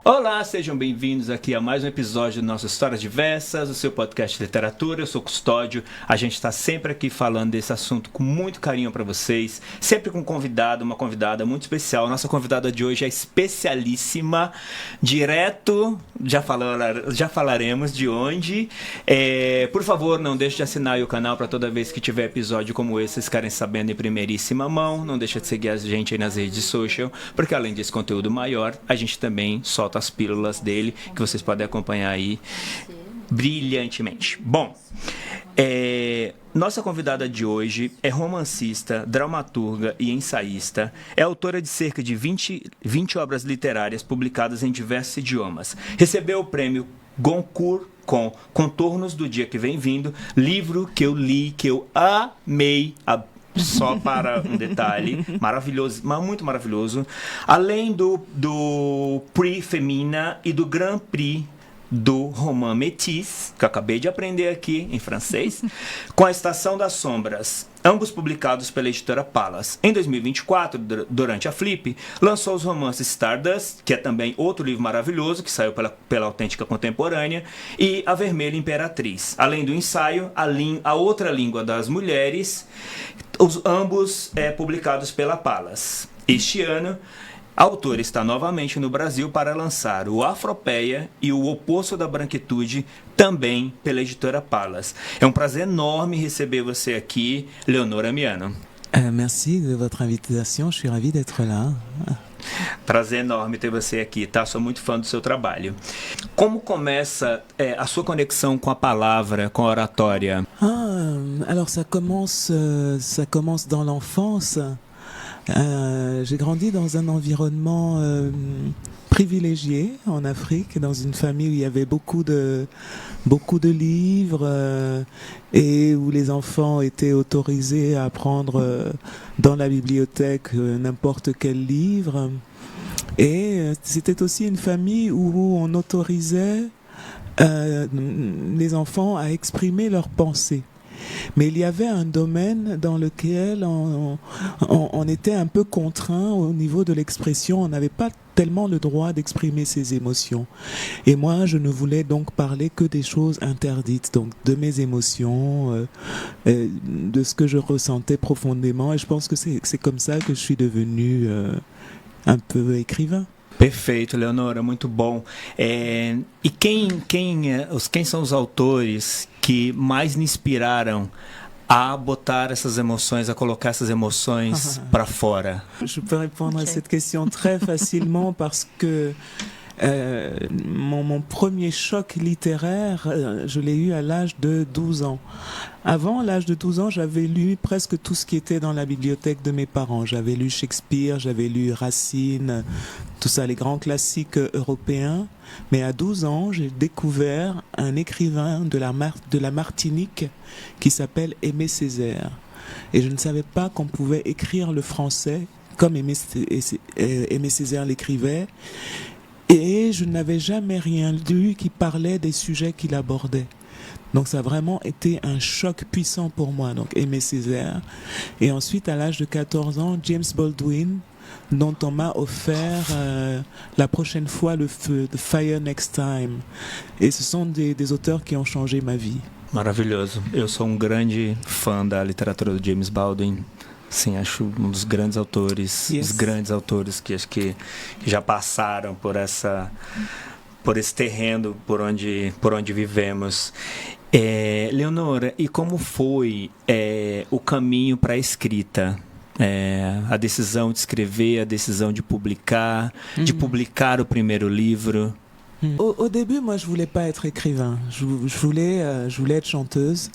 Olá, sejam bem-vindos aqui a mais um episódio do nosso Histórias Diversas, o seu podcast de literatura. Eu sou Custódio, a gente está sempre aqui falando desse assunto com muito carinho para vocês, sempre com um convidado, uma convidada muito especial. Nossa convidada de hoje é especialíssima, direto, já falaremos de onde. Por favor, não deixe de assinar o canal para toda vez que tiver episódio como esse, vocês ficarem sabendo em primeiríssima mão. Não deixe de seguir a gente aí nas redes social, porque além desse conteúdo maior, a gente também solta as pílulas dele, que vocês podem acompanhar aí brilhantemente. Bom, nossa convidada de hoje é romancista, dramaturga e ensaísta. É autora de cerca de 20 obras literárias publicadas em diversos idiomas. Recebeu o prêmio Goncourt com Contornos do Dia que Vem Vindo, livro que eu li, que eu amei, só para um detalhe, maravilhoso, muito maravilhoso. Além do Prix Femina e do Grand Prix do Roman Métis, que eu acabei de aprender aqui em francês, com A Estação das Sombras, ambos publicados pela editora Palas. Em 2024, durante a Flip, lançou os romances Stardust, que é também outro livro maravilhoso, que saiu pela Autêntica Contemporânea, e A Vermelha Imperatriz. Além do ensaio, A Outra Língua das Mulheres, ambos publicados pela Palas. Este ano, a autora está novamente no Brasil para lançar o Afropeia e o Oposto da Branquitude, também pela editora Palas. É um prazer enorme receber você aqui, Leonora Miano. Merci de votre invitation, je suis ravi d'être là. Prazer enorme ter você aqui, tá? Sou muito fã do seu trabalho. Como começa a sua conexão com a palavra, com a oratória? Alors ça commence dans l'enfance. J'ai grandi dans un environnement privilégié en Afrique, dans une famille où il y avait beaucoup de livres et où les enfants étaient autorisés à prendre dans la bibliothèque n'importe quel livre. Et c'était aussi une famille où on autorisait les enfants à exprimer leurs pensées. Mais il y avait un domaine dans lequel on était un peu contraint au niveau de l'expression. On n'avait pas tellement le droit d'exprimer ses émotions. Et moi, je ne voulais donc parler que des choses interdites, donc de mes émotions, de ce que je ressentais profondément. Et je pense que c'est comme ça que je suis devenu un peu écrivain. Perfeito, Leonora, muito bom. E quem são os autores que mais me inspiraram a botar essas emoções, a colocar essas emoções para fora? Je peux répondre à cette question très facilement parce que mon premier choc littéraire, je l'ai eu à l'âge de 12 ans. Avant l'âge de 12 ans, j'avais lu presque tout ce qui était dans la bibliothèque de mes parents. J'avais lu Shakespeare, j'avais lu Racine, tout ça, les grands classiques européens. Mais à 12 ans, j'ai découvert un écrivain de la Martinique qui s'appelle Aimé Césaire. Et je ne savais pas qu'on pouvait écrire le français comme Aimé Césaire l'écrivait. Et je n'avais jamais rien lu qui parlait des sujets qu'il abordait. Donc ça a vraiment été un choc puissant pour moi, donc Aimé Césaire. Et ensuite, à l'âge de 14 ans, James Baldwin, dont on m'a offert la prochaine fois le feu, The Fire Next Time. Et ce sont des auteurs qui ont changé ma vie. Maravilhoso. Eu sou grande fã da literatura do James Baldwin. Sim, acho um dos grandes autores, Yes. Os grandes autores que acho que já passaram por esse terreno por onde vivemos. Leonora, e como foi o caminho para a escrita? A decisão de escrever, a decisão de publicar o primeiro livro? Au début, moi, je voulais pas être écrivain. Je voulais être chanteuse.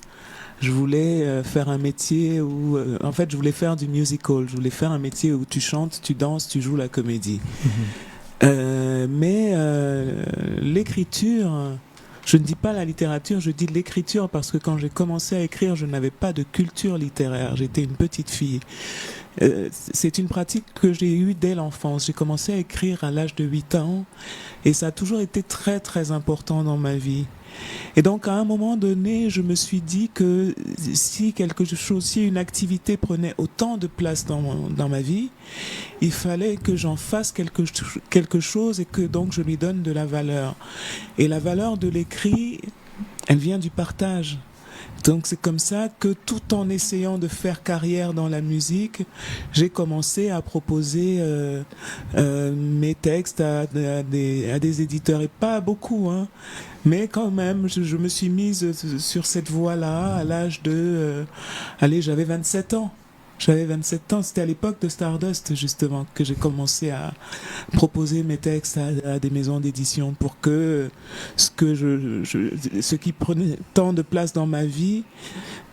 Je voulais faire un métier où... en fait, je voulais faire du musical. Je voulais faire un métier où tu chantes, tu danses, tu joues la comédie. Mais l'écriture... Je ne dis pas la littérature, je dis l'écriture parce que quand j'ai commencé à écrire, je n'avais pas de culture littéraire. J'étais une petite fille. C'est une pratique que j'ai eue dès l'enfance. J'ai commencé à écrire à l'âge de 8 ans et ça a toujours été très très important dans ma vie. Et donc, à un moment donné, je me suis dit que si une activité prenait autant de place dans ma vie, il fallait que j'en fasse quelque chose et que donc je lui donne de la valeur. Et la valeur de l'écrit, elle vient du partage. Donc c'est comme ça que tout en essayant de faire carrière dans la musique, j'ai commencé à proposer mes textes à des éditeurs, et pas beaucoup, hein. Mais quand même, je me suis mise sur cette voie-là à l'âge de... j'avais 27 ans. J'avais 27 ans, c'était à l'époque de Stardust justement que j'ai commencé à proposer mes textes à des maisons d'édition pour que ce qui prenait tant de place dans ma vie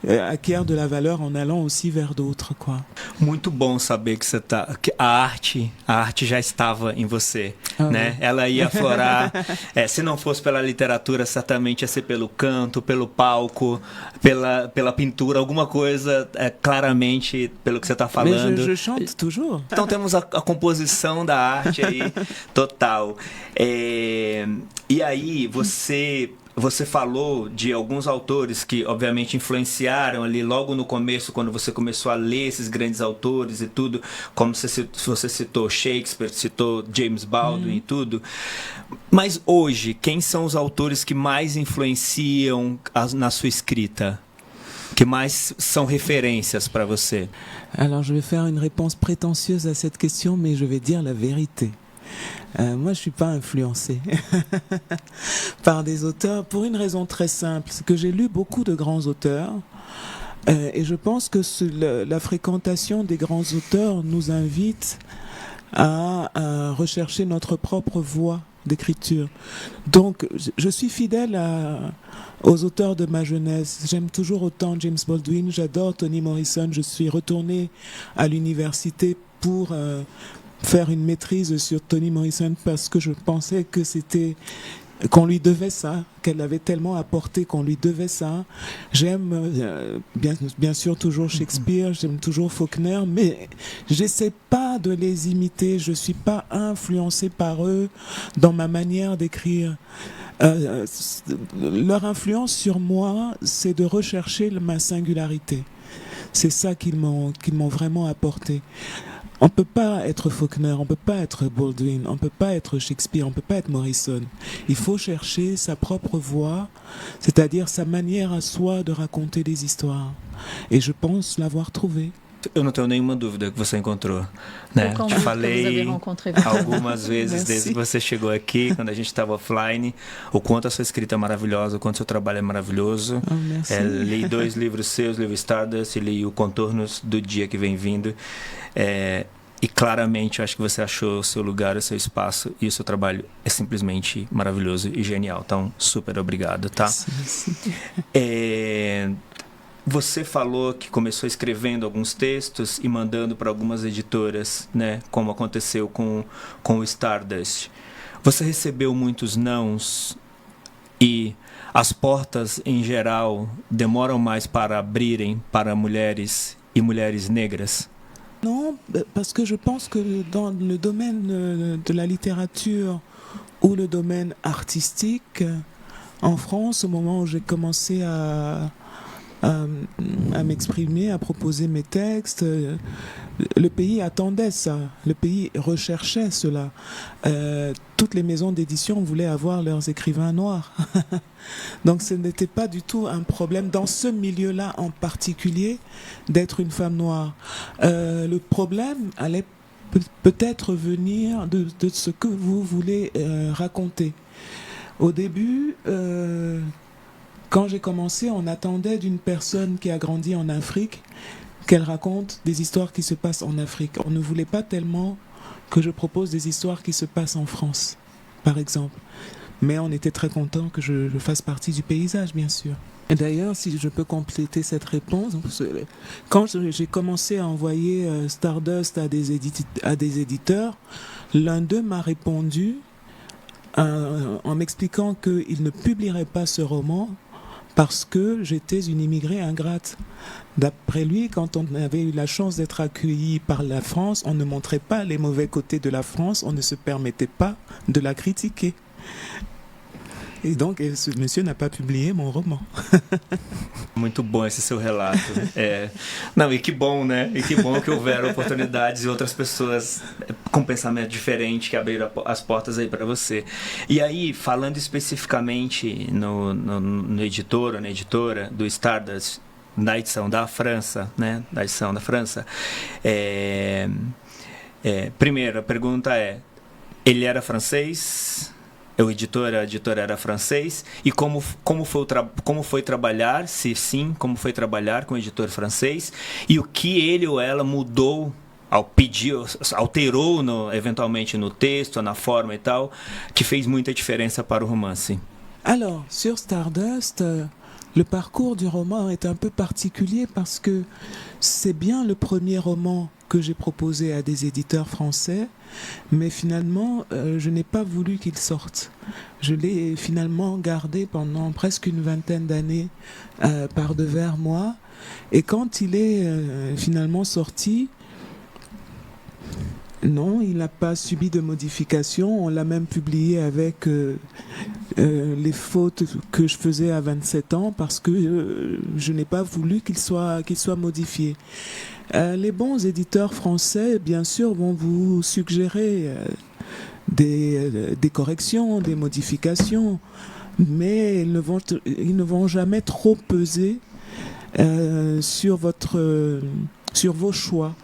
acquiert de la valeur en allant aussi vers d'autres, quoi. Muito bom saber que a arte já estava em você, né? Ela ia aflorar, se não fosse pela literatura, certamente ia ser pelo canto, pelo palco, pela pintura, alguma coisa, claramente pelo que você está falando. Mais je chante toujours. Então temos a composição da arte aí total. E aí você falou de alguns autores que obviamente influenciaram ali logo no começo, quando você começou a ler esses grandes autores e tudo, como você citou Shakespeare, citou James Baldwin e tudo. Mas hoje, quem são os autores que mais influenciam na sua escrita? Que mais são références para você? Alors je vais faire une réponse prétentieuse à cette question, mais je vais dire la vérité. Moi, je ne suis pas influencée par des auteurs pour une raison très simple, c'est que j'ai lu beaucoup de grands auteurs et je pense que la fréquentation des grands auteurs nous invite à rechercher notre propre voie d'écriture. Donc, je suis fidèle aux auteurs de ma jeunesse. J'aime toujours autant James Baldwin, j'adore Toni Morrison. Je suis retournée à l'université pour faire une maîtrise sur Toni Morrison parce que je pensais que qu'on lui devait ça, qu'elle avait tellement apporté qu'on lui devait ça. J'aime bien sûr toujours Shakespeare, j'aime toujours Faulkner, mais j'essaie pas de les imiter, je suis pas influencée par eux dans ma manière d'écrire. Leur influence sur moi, c'est de rechercher ma singularité. C'est ça qu'ils m'ont vraiment apporté. On ne peut pas être Faulkner, on ne peut pas être Baldwin, on ne peut pas être Shakespeare, on ne peut pas être Morrison. Il faut chercher sa propre voix, c'est-à-dire sa manière à soi de raconter des histoires. Et je pense l'avoir trouvée. Eu não tenho nenhuma dúvida que você encontrou, né? Te falei algumas vezes desde que você chegou aqui, quando a gente estava offline, o quanto a sua escrita é maravilhosa, o quanto seu trabalho é maravilhoso. Li 2 livros seus, livro Stardust, e li o Contornos do Dia que Vem Vindo. E claramente eu acho que você achou o seu lugar, o seu espaço, e o seu trabalho é simplesmente maravilhoso e genial. Então, super obrigado, tá? Sim. Você falou que começou escrevendo alguns textos e mandando para algumas editoras, né? Como aconteceu com o Stardust. Você recebeu muitos nãos e as portas, em geral, demoram mais para abrirem para mulheres e mulheres negras? Non, parce que je pense que dans le domaine de la littérature ou le domaine artistique, en France, au moment où j'ai commencé à m'exprimer, à proposer mes textes, le pays attendait ça, le pays recherchait cela. Toutes les maisons d'édition voulaient avoir leurs écrivains noirs. Donc ce n'était pas du tout un problème dans ce milieu-là en particulier d'être une femme noire. Le problème allait peut-être venir de ce que vous voulez raconter. Au début, quand j'ai commencé, on attendait d'une personne qui a grandi en Afrique qu'elle raconte des histoires qui se passent en Afrique. On ne voulait pas tellement que je propose des histoires qui se passent en France, par exemple. Mais on était très content que je fasse partie du paysage, bien sûr. Et d'ailleurs, si je peux compléter cette réponse, quand j'ai commencé à envoyer Stardust à des éditeurs, l'un d'eux m'a répondu en m'expliquant qu'il ne publierait pas ce roman parce que j'étais une immigrée ingrate. D'après lui, quand on avait eu la chance d'être accueilli par la France, on ne montrait pas les mauvais côtés de la France, on ne se permettait pas de la critiquer. Et donc, ce monsieur n'a pas publié mon roman. Muito bom esse seu relato. Não, e que bom, né? E que bom que houveram oportunidades e outras pessoas com pensamento diferente que abriram as portas aí para você. E aí, falando especificamente no editor ou na editora do Stardust, na edição da França, né? Da edição da França, primeiro, a pergunta ele era francês? A editora era francês, e como foi trabalhar, se sim, como foi trabalhar com o editor francês, e o que ele ou ela mudou, alterou eventualmente no texto, na forma e tal, que fez muita diferença para o romance. Alors, sur Stardust, le parcours du roman est un peu particulier parce que c'est bien le premier roman que j'ai proposé à des éditeurs français, mais finalement, je n'ai pas voulu qu'il sorte. Je l'ai finalement gardé pendant presque une vingtaine d'années par devers moi, et quand il est finalement sorti, non, il n'a pas subi de modification. On l'a même publié avec les fautes que je faisais à 27 ans parce que je n'ai pas voulu qu'il soit modifié. Les bons éditeurs français, bien sûr, vont vous suggérer des corrections, des modifications, mais ils ne vont jamais trop peser sur vos choix.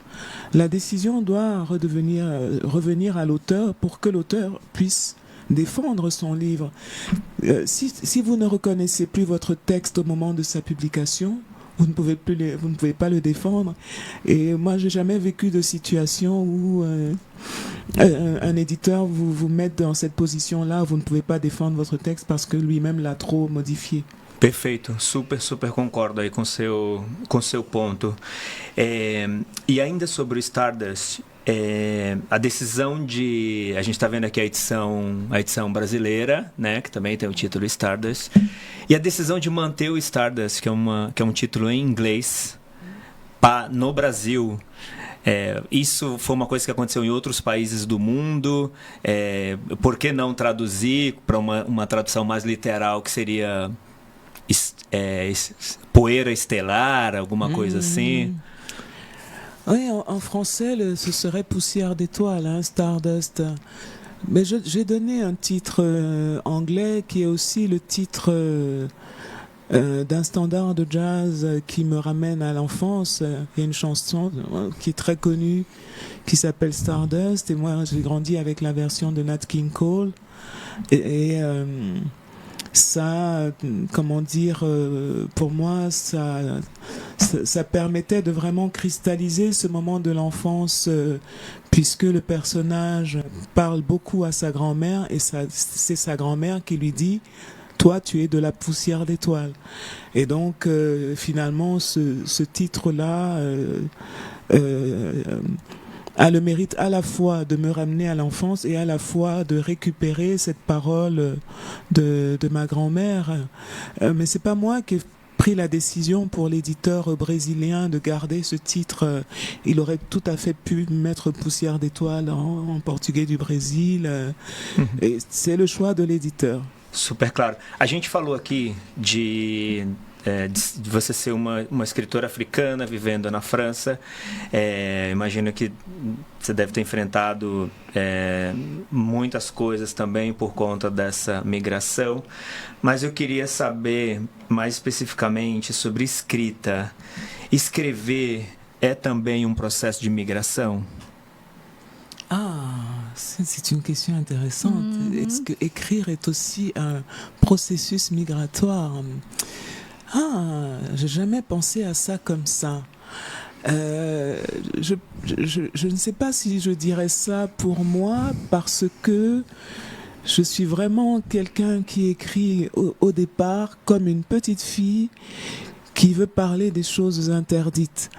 La décision doit revenir à l'auteur pour que l'auteur puisse défendre son livre. Si vous ne reconnaissez plus votre texte au moment de sa publication, vous ne pouvez pas le défendre. Et moi, j'ai jamais vécu de situation où un éditeur vous met dans cette position-là, vous ne pouvez pas défendre votre texte parce que lui-même l'a trop modifié. Perfeito, super concordo aí com seu ponto. E ainda sobre o Stardust, a decisão de... A gente está vendo aqui a edição brasileira, né, que também tem o título Stardust, e a decisão de manter o Stardust, que é um título em inglês, no Brasil. Isso foi uma coisa que aconteceu em outros países do mundo. Por que não traduzir para uma tradução mais literal, que seria poeira estelar, alguma coisa assim? Oui, en français, ce serait poussière d'étoiles, hein, Stardust. Mais j'ai donné un titre anglais qui est aussi le titre d'un standard de jazz qui me ramène à l'enfance. Il y a une chanson qui est très connue qui s'appelle Stardust, et moi j'ai grandi avec la version de Nat King Cole. Et ça, comment dire, pour moi, ça permettait de vraiment cristalliser ce moment de l'enfance, puisque le personnage parle beaucoup à sa grand-mère, et c'est sa grand-mère qui lui dit « Toi, tu es de la poussière d'étoiles ». Et donc, finalement, ce titre-là a le mérite à la fois de me ramener à l'enfance et à la fois de récupérer cette parole de ma grand-mère. Mais c'est pas moi qui ai pris la décision pour l'éditeur brésilien de garder ce titre. Il aurait tout à fait pu mettre Poussière d'étoiles en portugais du Brésil. Et c'est le choix de l'éditeur. Super claro. A gente falou aqui de você ser uma escritora africana vivendo na França. Imagino que você deve ter enfrentado muitas coisas também por conta dessa migração, mas eu queria saber mais especificamente sobre escrita. Escrever é também um processo de migração? C'est une question intéressante. Est-ce que écrire est aussi un processus migratoire? J'ai jamais pensé à ça comme ça. Je ne sais pas si je dirais ça pour moi, parce que je suis vraiment quelqu'un qui écrit au départ comme une petite fille qui veut parler des choses interdites.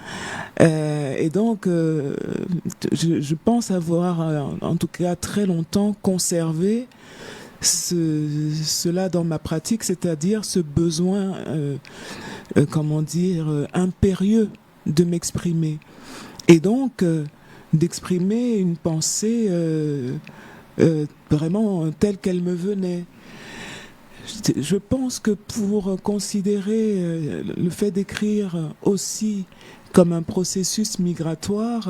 Et donc, je pense avoir, en tout cas très longtemps, conservé cela dans ma pratique, c'est-à-dire ce besoin, impérieux de m'exprimer. Et donc, d'exprimer une pensée vraiment telle qu'elle me venait. Je pense que pour considérer le fait d'écrire aussi comme un processus migratoire,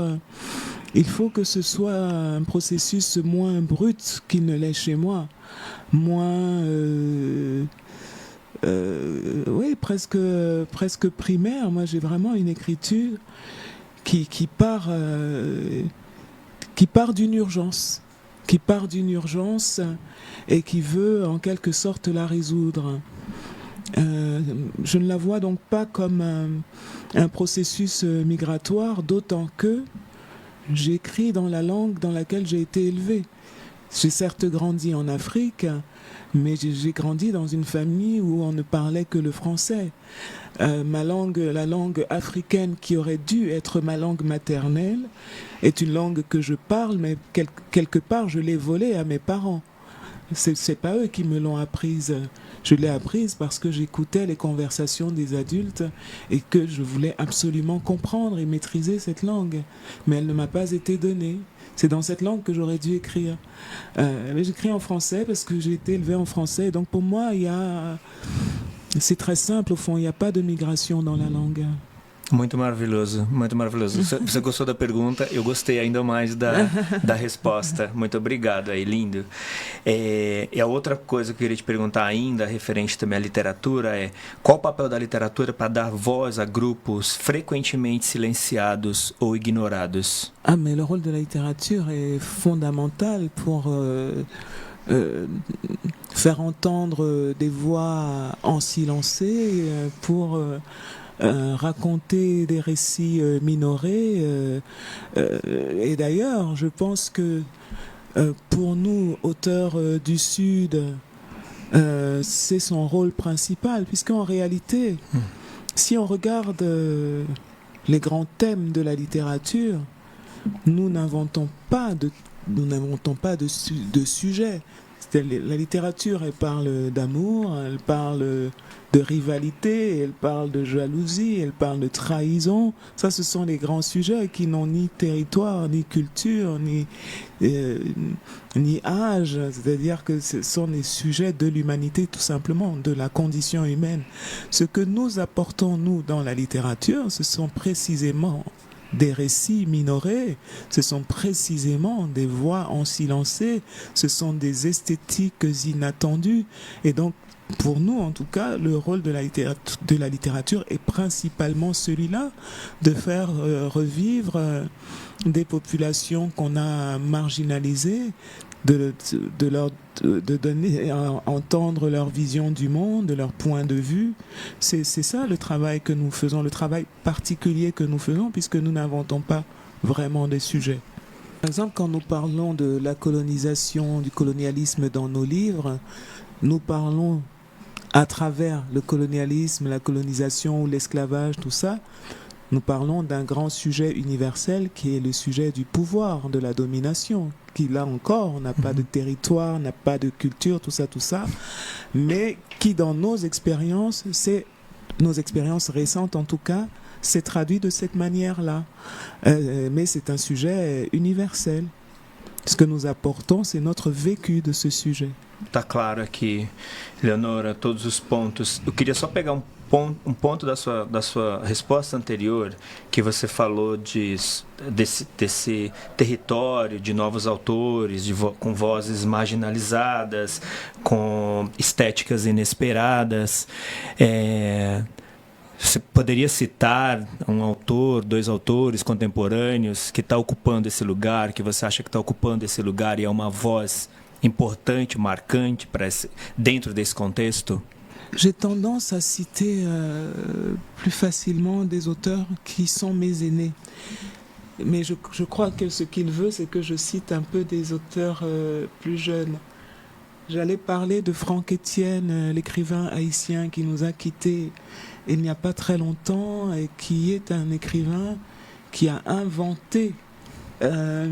il faut que ce soit un processus moins brut qu'il ne l'est chez moi, moins, oui, presque primaire. Moi, j'ai vraiment une écriture qui part d'une urgence, et qui veut en quelque sorte la résoudre. Je ne la vois donc pas comme un processus migratoire, d'autant que j'écris dans la langue dans laquelle j'ai été élevé. J'ai certes grandi en Afrique, mais j'ai grandi dans une famille où on ne parlait que le français. La langue africaine qui aurait dû être ma langue maternelle est une langue que je parle, mais quelque part je l'ai volée à mes parents. C'est pas eux qui me l'ont apprise. Je l'ai apprise parce que j'écoutais les conversations des adultes et que je voulais absolument comprendre et maîtriser cette langue. Mais elle ne m'a pas été donnée. C'est dans cette langue que j'aurais dû écrire. Mais j'écris en français parce que j'ai été élevé en français. Donc pour moi, c'est très simple au fond. Il n'y a pas de migration dans la langue. Muito maravilhoso, muito maravilhoso. Você gostou da pergunta? Eu gostei ainda mais da resposta. Muito obrigado aí, lindo. E a outra coisa que eu queria te perguntar ainda, referente também à literatura, é qual o papel da literatura para dar voz a grupos frequentemente silenciados ou ignorados? Mais le rôle de la littérature est fondamental pour faire entendre des voix ensilencées, pour raconter des récits minorés. Et d'ailleurs, je pense que pour nous, auteurs du Sud, c'est son rôle principal, puisqu'en réalité, si on regarde les grands thèmes de la littérature, nous n'inventons pas de sujet. La littérature, elle parle d'amour, elle parle de rivalité, elle parle de jalousie, elle parle de trahison. Ça, ce sont les grands sujets qui n'ont ni territoire, ni culture, ni âge. C'est-à-dire que ce sont des sujets de l'humanité, tout simplement, de la condition humaine. Ce que nous apportons, nous, dans la littérature, ce sont précisément des récits minorés, ce sont précisément des voix ensilencées, ce sont des esthétiques inattendues. Et donc, pour nous, en tout cas, le rôle de la littérature est principalement celui-là, de faire revivre des populations qu'on a marginalisées, de donner à entendre leur vision du monde, leur point de vue. C'est ça le travail que nous faisons, le travail particulier que nous faisons, puisque nous n'inventons pas vraiment des sujets. Par exemple, quand nous parlons de la colonisation, du colonialisme dans nos livres, nous parlons à travers le colonialisme, la colonisation, l'esclavage, tout ça, nous parlons d'un grand sujet universel qui est le sujet du pouvoir, de la domination, qui là encore n'a pas de territoire, n'a pas de culture, tout ça, mais qui dans nos expériences récentes en tout cas, s'est traduit de cette manière-là. Mais c'est un sujet universel. Ce que nous apportons, c'est notre vécu de ce sujet. Tá claro aqui, Leonora, todos os pontos. Eu queria só pegar um ponto da sua resposta anterior, que você falou desse território de novos autores, com vozes marginalizadas, com estéticas inesperadas. Você poderia citar um autor, 2 autores contemporâneos que está ocupando esse lugar, que você acha que está ocupando esse lugar e é uma voz importante, marquante dentro desse contexto? J'ai tendance à citer plus facilement des auteurs qui sont mes aînés. Mais je crois que ce qu'il veut, c'est que je cite un peu des auteurs plus jeunes. J'allais parler de Franck Etienne, l'écrivain haïtien qui nous a quittés il n'y a pas très longtemps et qui est un écrivain qui a inventé un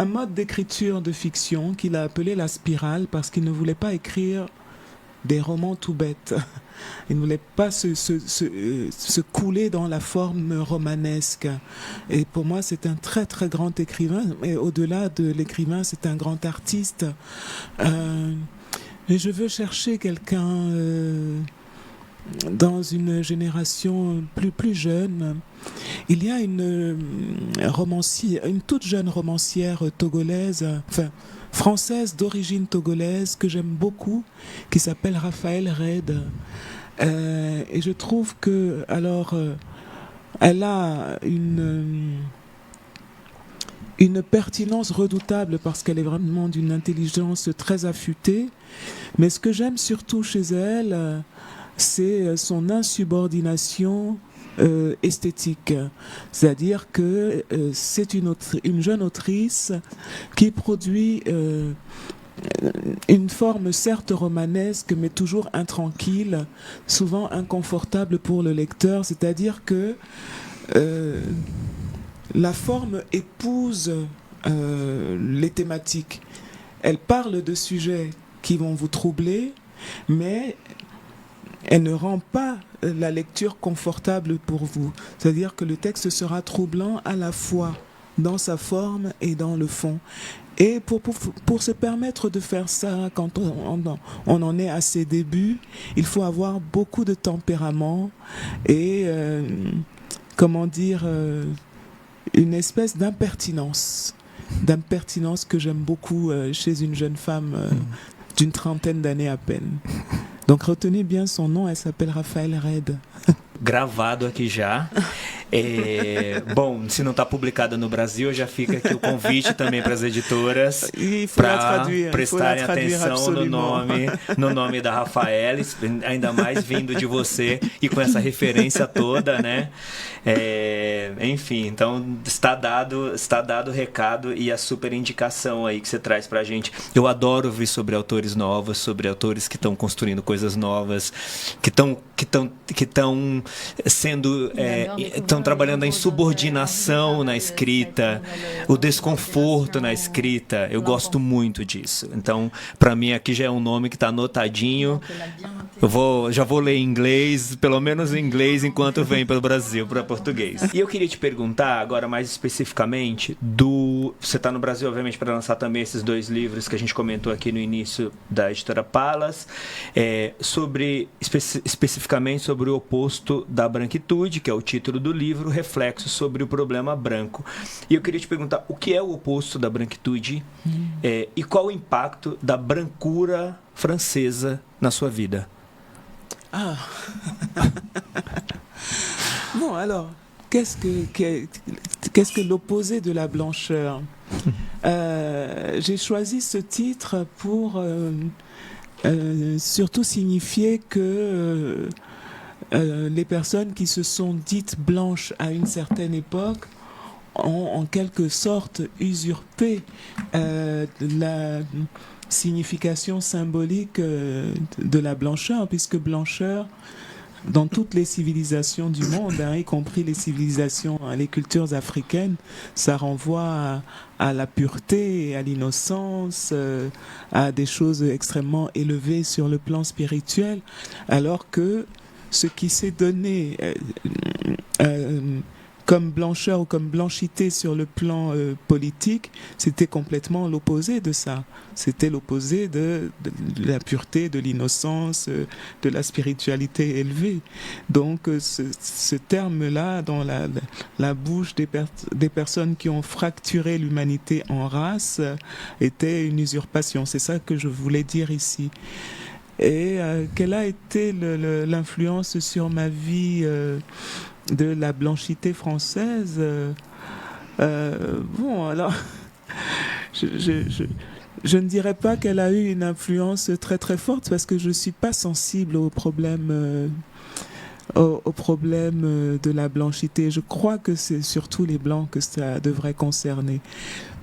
mode d'écriture de fiction qu'il a appelé la spirale parce qu'il ne voulait pas écrire des romans tout bêtes. Il ne voulait pas se couler dans la forme romanesque. Et pour moi, c'est un très très grand écrivain. Et au-delà de l'écrivain, c'est un grand artiste. Et je veux chercher quelqu'un dans une génération plus jeune. Il y a une toute jeune romancière togolaise, française d'origine togolaise que j'aime beaucoup, qui s'appelle Raphaël Red. Et je trouve que, elle a une pertinence redoutable parce qu'elle est vraiment d'une intelligence très affûtée. Mais ce que j'aime surtout chez elle, c'est son insubordination esthétique. C'est-à-dire que c'est une jeune autrice qui produit une forme certes romanesque, mais toujours intranquille, souvent inconfortable pour le lecteur. C'est-à-dire que la forme épouse les thématiques. Elle parle de sujets qui vont vous troubler, mais elle ne rend pas la lecture confortable pour vous. C'est-à-dire que le texte sera troublant à la fois dans sa forme et dans le fond. Et pour se permettre de faire ça, quand on en est à ses débuts, il faut avoir beaucoup de tempérament et, une espèce d'impertinence que j'aime beaucoup chez une jeune femme d'une trentaine d'années à peine. Donc retenez bien son nom, elle s'appelle Raphaël Red. Gravado aqui já. Bom, se não está publicada no Brasil, já fica aqui o convite também para as editoras para prestarem atenção no nome da Rafaela, ainda mais vindo de você e com essa referência toda, né? Enfim, então está dado o recado e a super indicação aí que você traz pra gente. Eu adoro ouvir sobre autores novos, sobre autores que estão construindo coisas novas, que estão sendo estão trabalhando a insubordinação na escrita, o desconforto na escrita. Eu gosto muito disso. Então, para mim aqui já é um nome que está anotadinho. Já vou ler em inglês, pelo menos em inglês, enquanto vem pelo Brasil para português. E eu queria te perguntar agora mais especificamente você está no Brasil, obviamente, para lançar também esses 2 livros que a gente comentou aqui no início da editora Palas, especificamente sobre o oposto da branquitude, que é o título do livro, reflexo sobre o problema branco. E eu queria te perguntar o que é o oposto da branquitude e qual o impacto da brancura francesa na sua vida. Bon, alors, qu'est-ce que l'opposé de la blancheur? J'ai choisi ce titre pour surtout signifier que les personnes qui se sont dites blanches à une certaine époque ont en quelque sorte usurpé la signification symbolique de la blancheur, puisque blancheur, dans toutes les civilisations du monde, y compris les civilisations, les cultures africaines, ça renvoie à la pureté, à l'innocence, à des choses extrêmement élevées sur le plan spirituel, alors que ce qui s'est donné comme blancheur ou comme blanchité sur le plan politique, c'était complètement l'opposé de ça. C'était l'opposé de la pureté, de l'innocence, de la spiritualité élevée. Donc ce terme-là, dans la bouche des personnes qui ont fracturé l'humanité en races, était une usurpation. C'est ça que je voulais dire ici. Et quelle a été l'influence sur ma vie de la blanchité française? Bon, alors, je ne dirais pas qu'elle a eu une influence très très forte parce que je ne suis pas sensible aux problèmes de la blanchité. Je crois que c'est surtout les blancs que ça devrait concerner.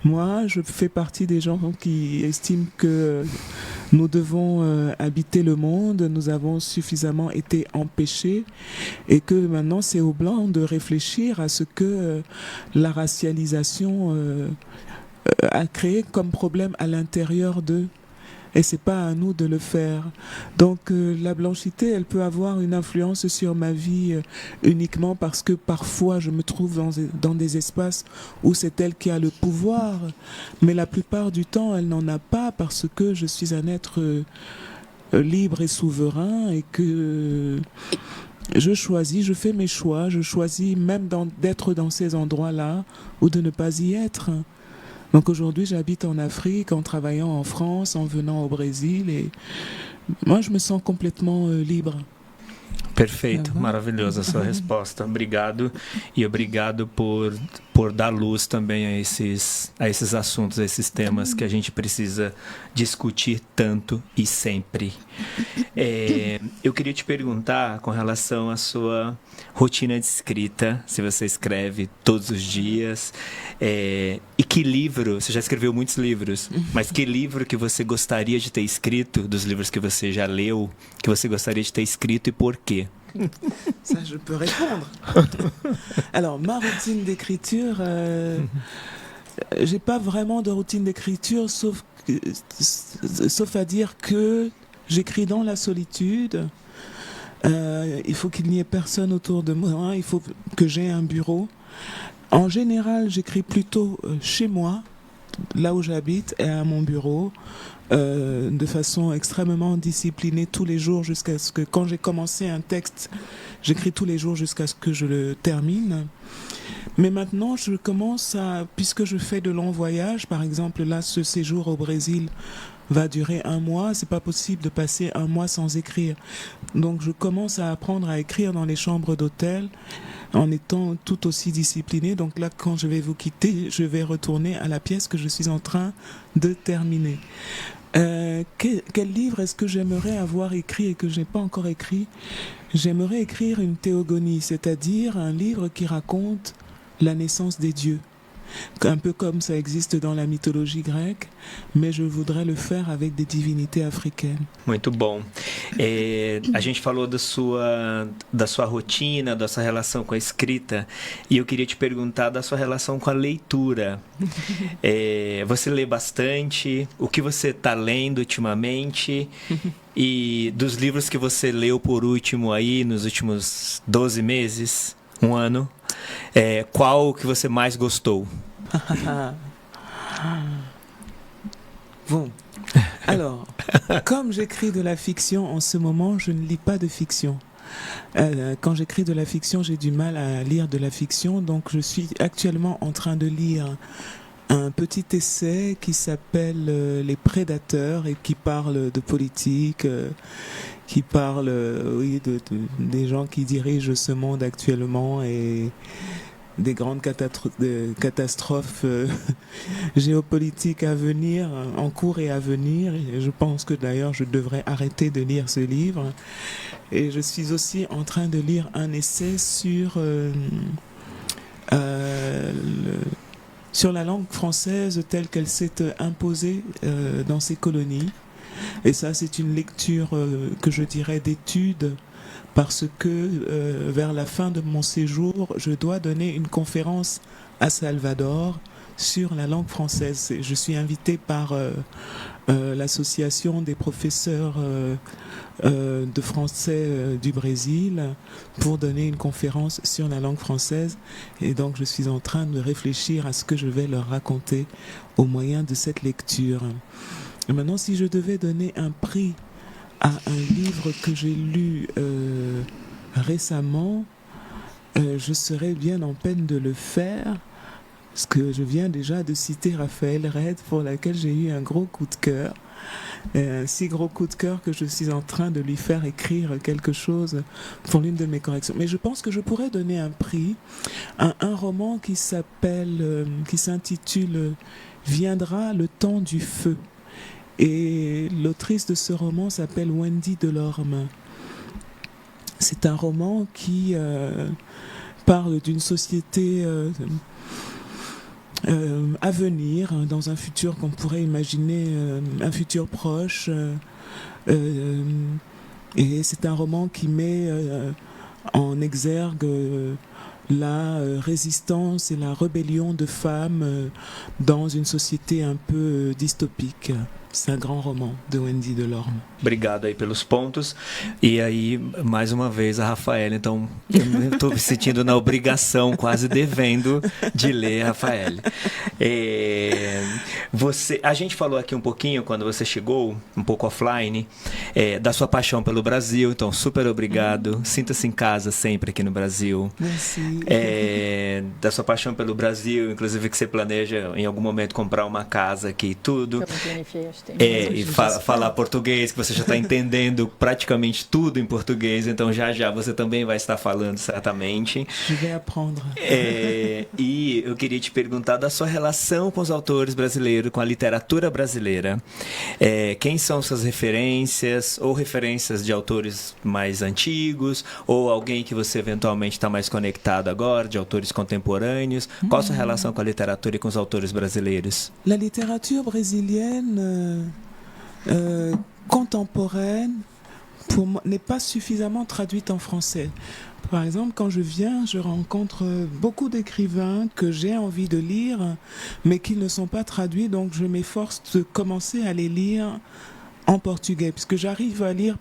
Moi, je fais partie des gens qui estiment que nous devons habiter le monde, nous avons suffisamment été empêchés et que maintenant c'est aux blancs de réfléchir à ce que la racialisation a créé comme problème à l'intérieur d'eux. et c'est pas à nous de le faire. Donc la blanchité, elle peut avoir une influence sur ma vie uniquement parce que parfois je me trouve dans des espaces où c'est elle qui a le pouvoir, mais la plupart du temps elle n'en a pas parce que je suis un être libre et souverain et que je choisis, je fais mes choix, je choisis même d'être dans ces endroits-là ou de ne pas y être. Donc aujourd'hui, j'habite en Afrique, en travaillant en France, en venant au Brésil et moi, je me sens complètement libre. Perfeito, maravilhosa a sua resposta. Obrigado e obrigado por dar luz também a esses assuntos, a esses temas que a gente precisa discutir tanto e sempre. Eu queria te perguntar com relação à sua rotina de escrita, se você escreve todos os dias, e que livro, você já escreveu muitos livros, mas que livro que você gostaria de ter escrito, dos livros que você já leu, que você gostaria de ter escrito e por quê? Ça, je peux répondre. Alors, ma routine d'écriture, j'ai pas vraiment de routine d'écriture, sauf à dire que j'écris dans la solitude. Il faut qu'il n'y ait personne autour de moi, il faut que j'ai un bureau. En général, j'écris plutôt chez moi, là où j'habite, et à mon bureau, de façon extrêmement disciplinée tous les jours jusqu'à ce que, quand j'ai commencé un texte, j'écris tous les jours jusqu'à ce que je le termine. Mais maintenant, je commence puisque je fais de longs voyages, par exemple là, ce séjour au Brésil va durer 1 mois, c'est pas possible de passer 1 mois sans écrire. Donc je commence à apprendre à écrire dans les chambres d'hôtel en étant tout aussi disciplinée. Donc là, quand je vais vous quitter, je vais retourner à la pièce que je suis en train de terminer. Quel livre est-ce que j'aimerais avoir écrit et que je n'ai pas encore écrit? J'aimerais écrire une théogonie, c'est-à-dire un livre qui raconte la naissance des dieux. Un peu comme ça existe dans la mythologie grecque, mais je voudrais le faire avec des divinités africaines. Muito bom. A gente falou da sua rotina, da sua relação com a escrita, e eu queria te perguntar da sua relação com a leitura. Você lê bastante? O que você está lendo ultimamente? E dos livros que você leu por último aí, nos últimos 12 meses, 1 ano, qual que você mais gostou? Bon, alors, comme j'écris de la fiction en ce moment, je ne lis pas de fiction. Quand j'écris de la fiction, j'ai du mal à lire de la fiction, donc je suis actuellement en train de lire un petit essai qui s'appelle Les Prédateurs et qui parle de politique, qui parle des gens qui dirigent ce monde actuellement et des grandes catastrophes géopolitiques à venir, en cours et à venir. Et je pense que d'ailleurs je devrais arrêter de lire ce livre. Et je suis aussi en train de lire un essai sur la langue française telle qu'elle s'est imposée dans ces colonies. Et ça, c'est une lecture que je dirais d'étude, parce que vers la fin de mon séjour, je dois donner une conférence à Salvador sur la langue française. Je suis invité par l'association des professeurs de français du Brésil pour donner une conférence sur la langue française. Et donc, je suis en train de réfléchir à ce que je vais leur raconter au moyen de cette lecture. Et maintenant, si je devais donner un prix à un livre que j'ai lu récemment, je serais bien en peine de le faire, parce que je viens déjà de citer Raphaël Red, pour laquelle j'ai eu un gros coup de cœur. Un si gros coup de cœur que je suis en train de lui faire écrire quelque chose pour l'une de mes corrections. Mais je pense que je pourrais donner un prix à un roman qui s'intitule « Viendra le temps du feu ». Et l'autrice de ce roman s'appelle Wendy Delorme. C'est un roman qui parle d'une société à venir, dans un futur qu'on pourrait imaginer, un futur proche. Et c'est un roman qui met en exergue la résistance et la rébellion de femmes dans une société un peu dystopique. C'est un grand roman de Wendy Delorme. Obrigado aí pelos pontos. E aí, mais uma vez, a Rafaela. Então, eu estou me sentindo na obrigação, quase devendo, de ler a Rafaela. A gente falou aqui um pouquinho, quando você chegou, um pouco offline, da sua paixão pelo Brasil. Então, super obrigado. Sinta-se em casa sempre aqui no Brasil. Merci. Da sua paixão pelo Brasil, inclusive que você planeja em algum momento comprar uma casa aqui e tudo. E falar português, que você já está entendendo praticamente tudo em português, então já você também vai estar falando certamente. Je vais apprendre. E eu queria te perguntar da sua relação com os autores brasileiros, com a literatura brasileira. Quem são suas referências, ou referências de autores mais antigos, ou alguém que você eventualmente está mais conectado agora, de autores contemporâneos? Qual a sua relação com a literatura e com os autores brasileiros? La littérature brésilienne contemporaine, pour moi, n'est pas suffisamment traduite en français. Par exemple, quand je viens, je rencontre beaucoup d'écrivains que j'ai envie de lire, mais qui ne sont pas traduits, donc je m'efforce de commencer à les lire en portugais, puisque j'arrive à lire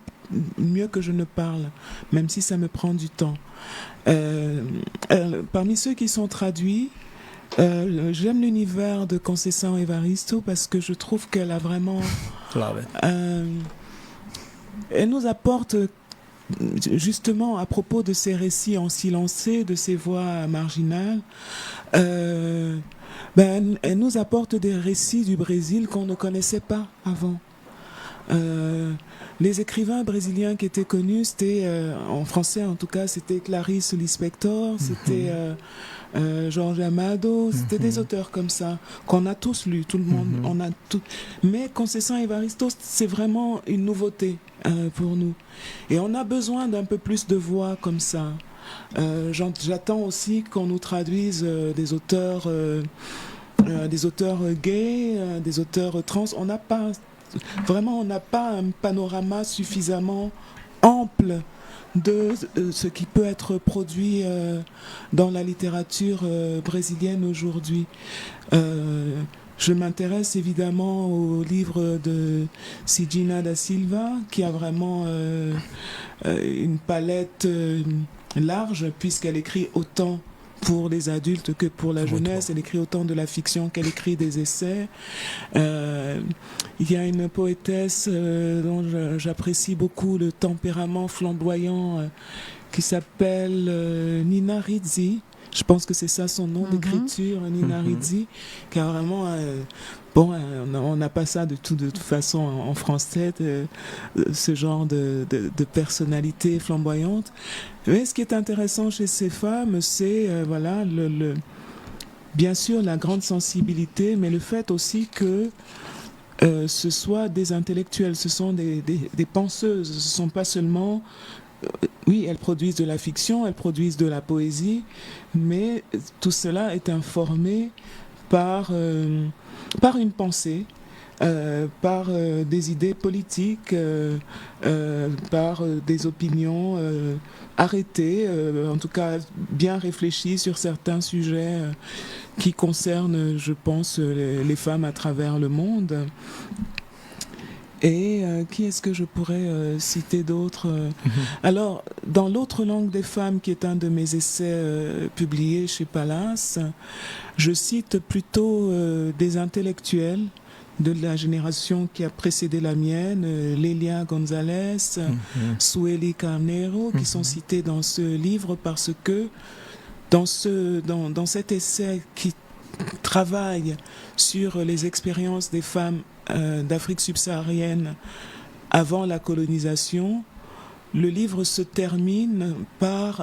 mieux que je ne parle, même si ça me prend du temps. Parmi ceux qui sont traduits, j'aime l'univers de Conceição Evaristo parce que je trouve qu'elle a vraiment... elle nous apporte, justement à propos de ces récits en silencé, de ces voix marginales, elle nous apporte des récits du Brésil qu'on ne connaissait pas avant. Les écrivains brésiliens qui étaient connus, c'était, en français en tout cas, c'était Clarice Lispector, c'était Jorge Amado, c'était des auteurs comme ça, qu'on a tous lus, tout le monde, on a tout. Mais Conceição Evaristo, c'est vraiment une nouveauté pour nous. Et on a besoin d'un peu plus de voix comme ça. J'attends aussi qu'on nous traduise des auteurs gays, des auteurs trans. On n'a pas un panorama suffisamment ample de ce qui peut être produit dans la littérature brésilienne aujourd'hui. Je m'intéresse évidemment au livre de Cidina da Silva, qui a vraiment une palette large, puisqu'elle écrit autant pour les adultes que pour la jeunesse. Elle écrit autant de la fiction qu'elle écrit des essais. Il y a une poétesse dont j'apprécie beaucoup le tempérament flamboyant qui s'appelle Nina Ricci. Je pense que c'est ça son nom d'écriture, Nina Ricci, qui a vraiment... on n'a pas ça de toute façon en français, ce genre de personnalité flamboyante. Mais ce qui est intéressant chez ces femmes, c'est bien sûr la grande sensibilité, mais le fait aussi que ce soit des intellectuels, ce sont des penseuses, ce ne sont pas seulement... oui, elles produisent de la fiction, elles produisent de la poésie, mais tout cela est informé par une pensée, par des idées politiques, par des opinions arrêtées, en tout cas bien réfléchies sur certains sujets qui concernent, je pense, les femmes à travers le monde. Et qui est-ce que je pourrais citer d'autres Alors, dans l'autre langue des femmes, qui est un de mes essais publiés chez Palace, je cite plutôt des intellectuels de la génération qui a précédé la mienne, Lélia González, Sueli Carneiro, qui sont cités dans ce livre parce que dans cet essai qui travaille sur les expériences des femmes d'Afrique subsaharienne avant la colonisation, le livre se termine par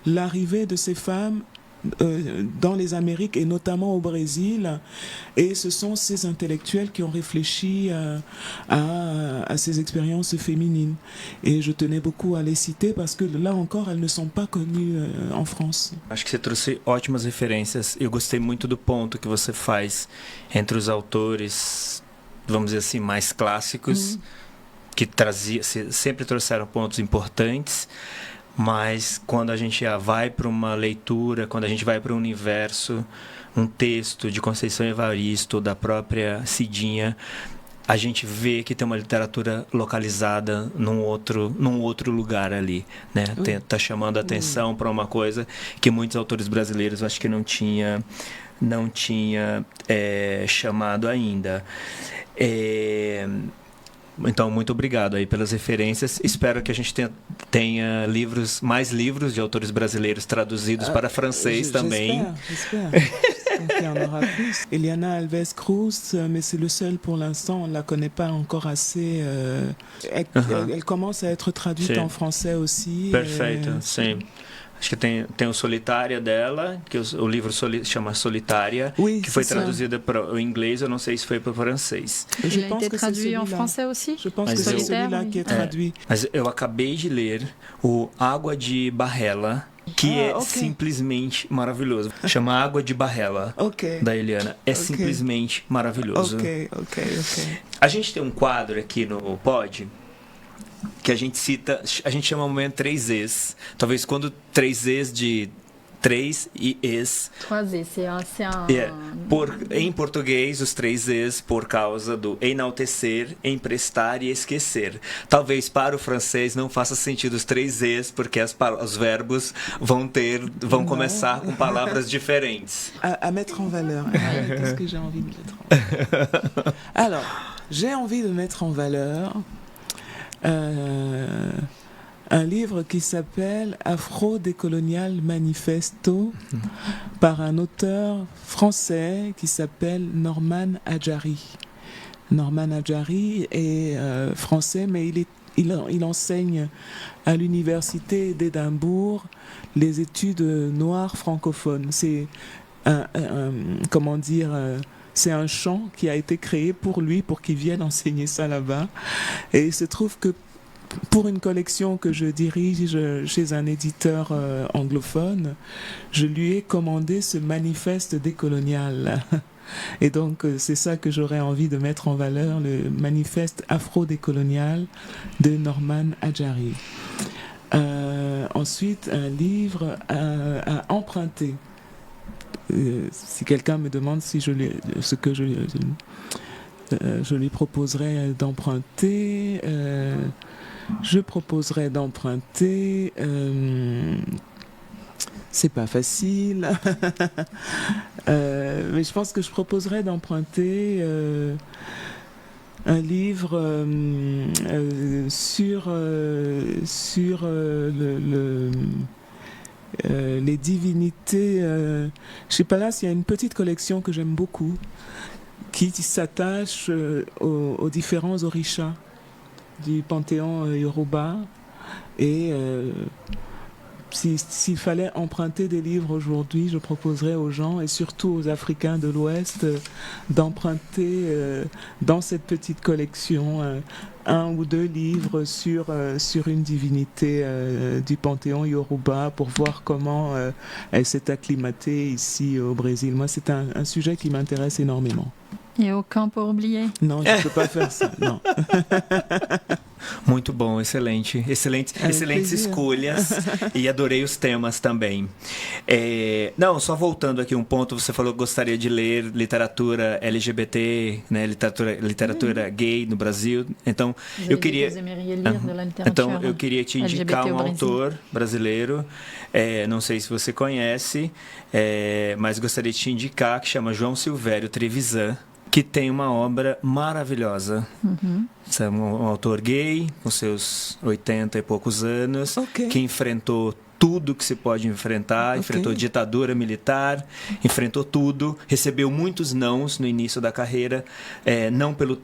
l'arrivée de ces femmes dans les Amériques et notamment au Brésil, et ce sont ces intellectuels qui ont réfléchi à ces expériences féminines, et je tenais beaucoup à les citer parce que là encore elles ne sont pas connues en France. Acho que você trouxe ótimas referências. Eu gostei muito do ponto que você faz entre os autores, vamos dizer assim, mais clássicos, que sempre trouxeram pontos importantes, mas quando a gente vai para uma leitura, quando a gente vai para um universo, um texto de Conceição Evaristo, da própria Cidinha, a gente vê que tem uma literatura localizada num outro lugar ali, né? Tá chamando a atenção para uma coisa que muitos autores brasileiros eu acho que não tinha chamado ainda. Então, muito obrigado aí pelas referências. Espero que a gente tenha mais livros de autores brasileiros traduzidos para francês também. J'espère. Il y en aura plus. Eliana Alves Cruz, mais c'est le seul pour l'instant. On ne la connaît pas encore assez. Elle commence à être traduite en français aussi. Perfeito, sim. Acho que tem o Solitária dela, que o livro chama Solitária, que foi traduzido para o inglês, eu não sei se foi para o francês. Il a été traduit en français aussi? Je pense que c'est celui-là qui est traduit. Mas eu acabei de ler o Água de Barrela, que simplesmente maravilhoso. Chama Água de Barrela, da Eliana. Simplesmente maravilhoso. Ok. A gente tem um quadro aqui no Pod que a gente chama o momento 3Es. Talvez quando 3Es de 3 e es. 3Es, c'est un... Em português, os 3Es por causa do enaltecer, emprestar e esquecer. Talvez para o francês não faça sentido os 3Es, porque os verbos vão começar com palavras diferentes. À mettre en valeur. Qu'est-ce que j'ai envie de mettre en valeur? Alors, j'ai envie de mettre en valeur un livre qui s'appelle Afro-décolonial Manifesto par un auteur français qui s'appelle Norman Adjari. Norman Adjari est français, mais il enseigne à l'université d'Édimbourg les études noires francophones. C'est c'est un champ qui a été créé pour lui, pour qu'il vienne enseigner ça là-bas. Et il se trouve que pour une collection que je dirige chez un éditeur anglophone, je lui ai commandé ce manifeste décolonial. Et donc, c'est ça que j'aurais envie de mettre en valeur, le manifeste afro-décolonial de Norman Adjari. Ensuite, un livre à emprunter. Si quelqu'un me demande ce que je lui proposerais d'emprunter, je proposerais d'emprunter. C'est pas facile, mais je pense que je proposerais d'emprunter un livre sur les divinités. Je sais pas là s'il y a une petite collection que j'aime beaucoup qui s'attache aux différents orishas du panthéon Yoruba. Et s'il fallait emprunter des livres aujourd'hui, je proposerais aux gens et surtout aux Africains de l'Ouest d'emprunter dans cette petite collection un ou deux livres sur une divinité du panthéon Yoruba pour voir comment elle s'est acclimatée ici au Brésil. Moi, c'est un sujet qui m'intéresse énormément. Et aucun pour oublier? Non, je ne peux pas faire ça, non. Muito bom, excelentes escolhas e adorei os temas também. Não, só voltando aqui um ponto, você falou que gostaria de ler literatura LGBT, né, literatura gay no Brasil. Então eu queria te indicar um autor brasileiro, não sei se você conhece, mas gostaria de te indicar, que chama João Silvério Trevisan, que tem uma obra maravilhosa. É um autor gay, com seus 80 e poucos anos, que enfrentou tudo que se pode enfrentar, enfrentou ditadura militar, enfrentou tudo, recebeu muitos nãos no início da carreira, não pelo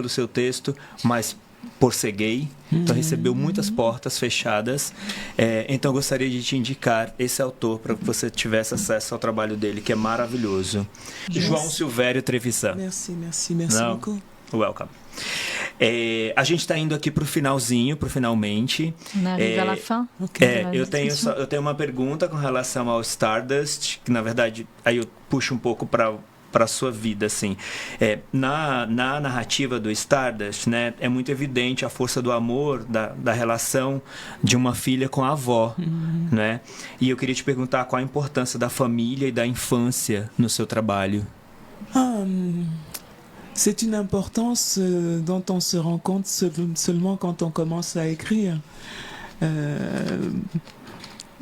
seu texto, mas por ser gay. Então recebeu muitas portas fechadas. Então eu gostaria de te indicar esse autor para que você tivesse acesso ao trabalho dele, que é maravilhoso. João Silvério Trevisan. Merci beaucoup. Welcome. A gente está indo aqui para o finalmente. Arrive à la fin. Eu tenho uma pergunta com relação ao Stardust, que na verdade aí eu puxo um pouco para a sua vida, assim. Na narrativa do Stardust, né, é muito evidente a força do amor, da relação de uma filha com a avó, né? E eu queria te perguntar qual a importância da família e da infância no seu trabalho. C'est une importance dont on se rend compte seulement quand on commence à écrire.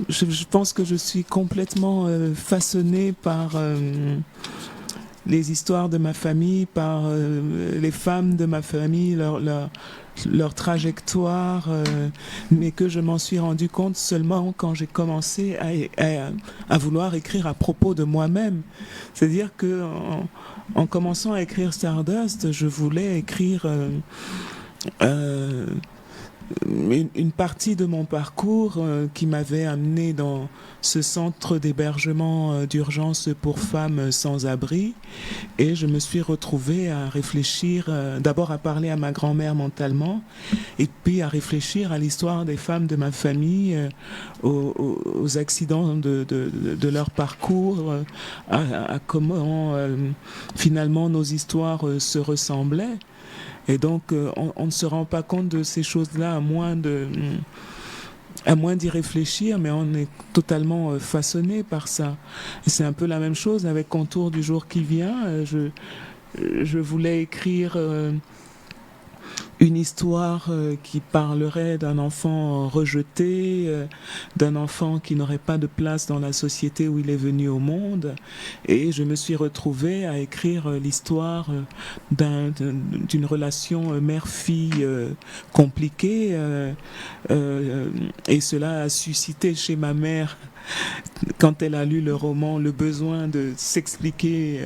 Je pense que je suis complètement façonnée par les histoires de ma famille, par les femmes de ma famille, leur trajectoire, mais que je m'en suis rendu compte seulement quand j'ai commencé à vouloir écrire à propos de moi-même. C'est-à-dire que en commençant à écrire Stardust, je voulais écrire une partie de mon parcours qui m'avait amené dans ce centre d'hébergement d'urgence pour femmes sans abri, et je me suis retrouvée à réfléchir, d'abord à parler à ma grand-mère mentalement, et puis à réfléchir à l'histoire des femmes de ma famille, aux accidents de leur parcours, à comment finalement nos histoires se ressemblaient. Et donc, on ne se rend pas compte de ces choses-là à moins d'y réfléchir, mais on est totalement façonné par ça. Et c'est un peu la même chose avec Contour du jour qui vient. Je voulais écrire une histoire qui parlerait d'un enfant rejeté, d'un enfant qui n'aurait pas de place dans la société où il est venu au monde. Et je me suis retrouvée à écrire l'histoire d'une relation mère-fille compliquée. Et cela a suscité chez ma mère, quand elle a lu le roman, le besoin de s'expliquer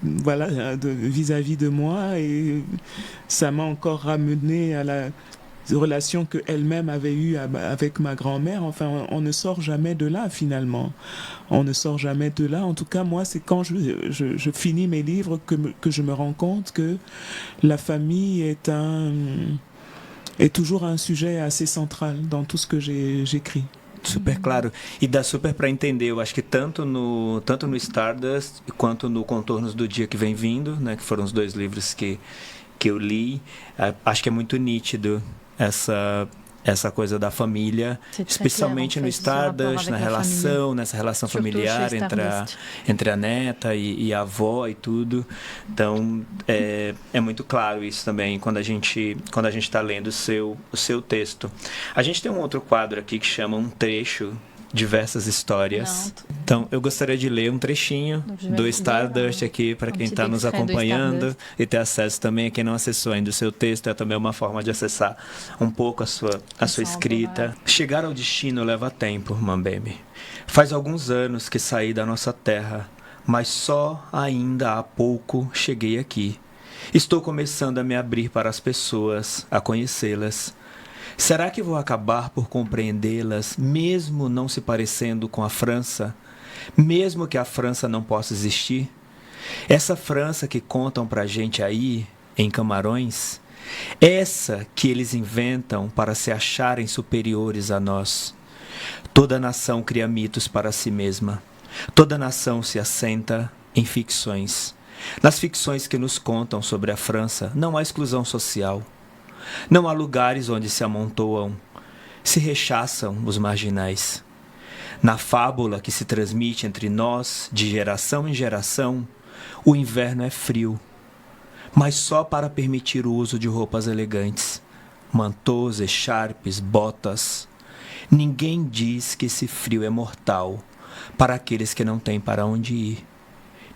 vis-à-vis de moi, et ça m'a encore ramené à la relation qu'elle-même avait eue avec ma grand-mère. Enfin, on ne sort jamais de là finalement. On ne sort jamais de là. En tout cas, moi, c'est quand je finis mes livres que je me rends compte que la famille est toujours un sujet assez central dans tout ce que j'écris. Super claro. E dá super para entender, eu acho que tanto no Stardust quanto no Contornos do Dia que Vem Vindo, né, que foram os dois livros que eu li, acho que é muito nítido essa coisa da família, especialmente no Stardust, nessa relação familiar entre a neta e a avó e tudo. Então, é muito claro isso também quando a gente está lendo o seu texto. A gente tem um outro quadro aqui que chama Um Trecho, Diversas Histórias. Então, eu gostaria de ler um trechinho do Stardust aqui para quem está nos acompanhando e ter acesso também a quem não acessou ainda o seu texto. É também uma forma de acessar um pouco a sua escrita. Chegar ao destino leva tempo, Mambembe. Faz alguns anos que saí da nossa terra, mas só ainda há pouco cheguei aqui. Estou começando a me abrir para as pessoas, a conhecê-las. Será que vou acabar por compreendê-las, mesmo não se parecendo com a França? Mesmo que a França não possa existir? Essa França que contam pra gente aí, em Camarões? Essa que eles inventam para se acharem superiores a nós? Toda nação cria mitos para si mesma. Toda nação se assenta em ficções. Nas ficções que nos contam sobre a França, não há exclusão social. Não há lugares onde se amontoam, se rechaçam os marginais. Na fábula que se transmite entre nós, de geração em geração, o inverno é frio, mas só para permitir o uso de roupas elegantes, mantôs, echarpes, botas. Ninguém diz que esse frio é mortal para aqueles que não têm para onde ir.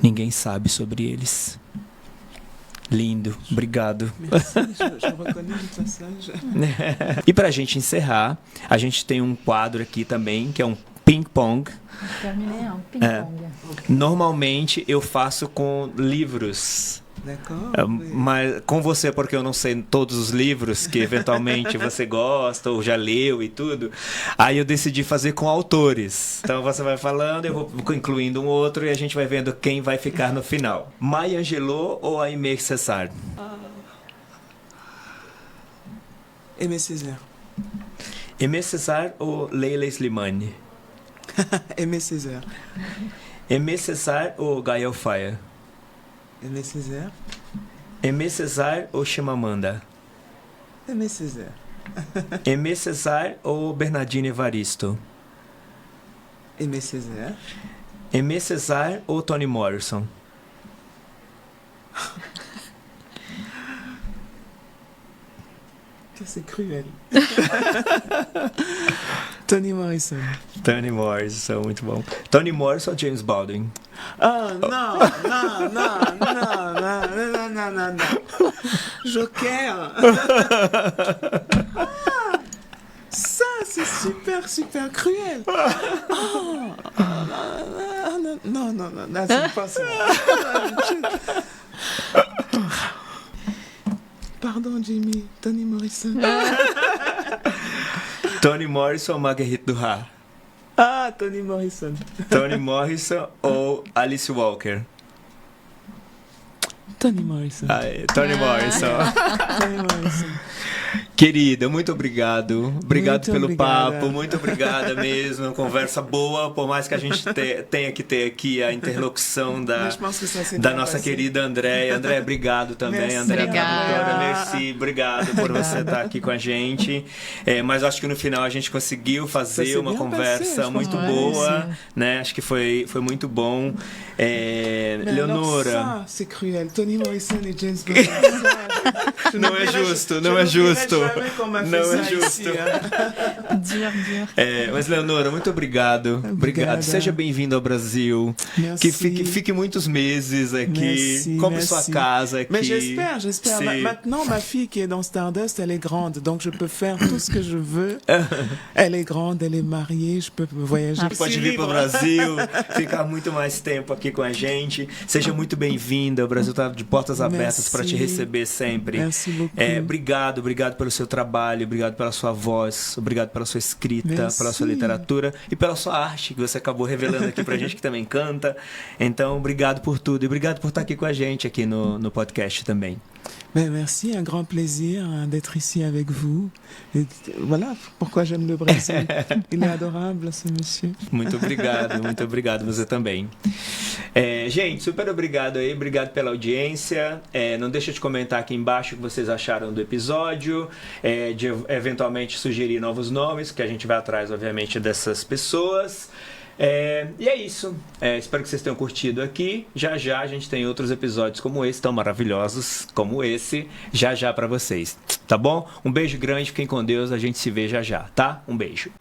Ninguém sabe sobre eles. Lindo, obrigado. E para a gente encerrar, a gente tem um quadro aqui também, que é um ping-pong. Normalmente eu faço com livros. Mas com você, porque eu não sei todos os livros que eventualmente você gosta ou já leu e tudo, aí eu decidi fazer com autores. Então você vai falando, eu vou incluindo um outro e a gente vai vendo quem vai ficar no final. Maya Angelou ou Aimé Césaire? Aimé Césaire. Aimé Césaire ou Leila Slimani? Aimé Césaire. Aimé Césaire ou Gaël Faye? Aimé Césaire. Aimé Césaire ou Chimamanda? Aimé Césaire. Aimé Césaire ou Bernardine Evaristo? Aimé Césaire. Aimé Césaire ou Toni Morrison? que c'est cruel. Toni Morrison. Toni Morrison, muito bom. Toni Morrison ou James Baldwin? Oh non. Joker. Ça, c'est super cruel. Oh, non, c'est pas ça. Pardon, Jimmy. Toni Morrison. Toni Morrison ou Marguerite Duras? Ah, Toni Morrison. Toni Morrison ou Alice Walker? Toni Morrison. Toni Morrison. Toni Morrison. Querida, muito obrigado. Obrigado Muito pelo obrigada. papo, muito obrigada mesmo. Conversa boa, por mais que a gente tenha que ter aqui a interlocução Mas je pense que ça s'est da bien nossa passé. querida Andréia. Andréia, obrigado também. Merci, Andréia, Obrigada. produtora, merci, obrigado por você estar aqui com a gente. Mas acho que no final a gente conseguiu Ça fazer s'est uma bien conversa passé, muito je pense. boa, Sim. né? Acho que foi muito bom. Mais Leonora. alors ça, c'est cruel. Toni Morrison et James Bond. Ça, je Não é n'oublierai- justo, je não é n'oublierai justo. jamais qu'on m'a fait Não é ça justo. ici, hein. Dur. Mas Leonora, muito obrigado. Obrigado. Obrigada. Seja bem-vindo ao Brasil. Merci. Que fique muitos meses aqui. Merci, Compre merci. sua casa aqui. Mais j'espère. Sim. Maintenant, ma fille qui est dans Stardust, elle est grande, donc je peux faire tout ce que je veux. Elle est grande, elle est mariée, je peux voyager. Ah, Je Pode suis vir para o libre. Brasil, ficar muito mais tempo aqui com a gente. Seja muito bem-vinda. O Brasil está de portas abertas para te Merci. receber sempre. Merci beaucoup. Obrigado pelo seu trabalho, obrigado pela sua voz, obrigado pela sua escrita, Merci. pela sua literatura e pela sua arte que você acabou revelando aqui pra gente, que também canta. Então, obrigado por tudo e obrigado por estar aqui com a gente aqui no podcast também. Ben, merci, un grand plaisir hein, d'être ici avec vous. Et voilà pourquoi j'aime le Brésil. Il est adorable, ce monsieur. Muito obrigado você também. Gente, super obrigado aí, obrigado pela audiência. Não deixa de comentar aqui embaixo o que vocês acharam do episódio, de eventualmente sugerir novos nomes, que a gente vai atrás, obviamente, dessas pessoas. E é isso. Espero que vocês tenham curtido aqui. Já a gente tem outros episódios como esse, tão maravilhosos como esse, já pra vocês. Tá bom? Um beijo grande, fiquem com Deus. A gente se vê já, tá? Um beijo.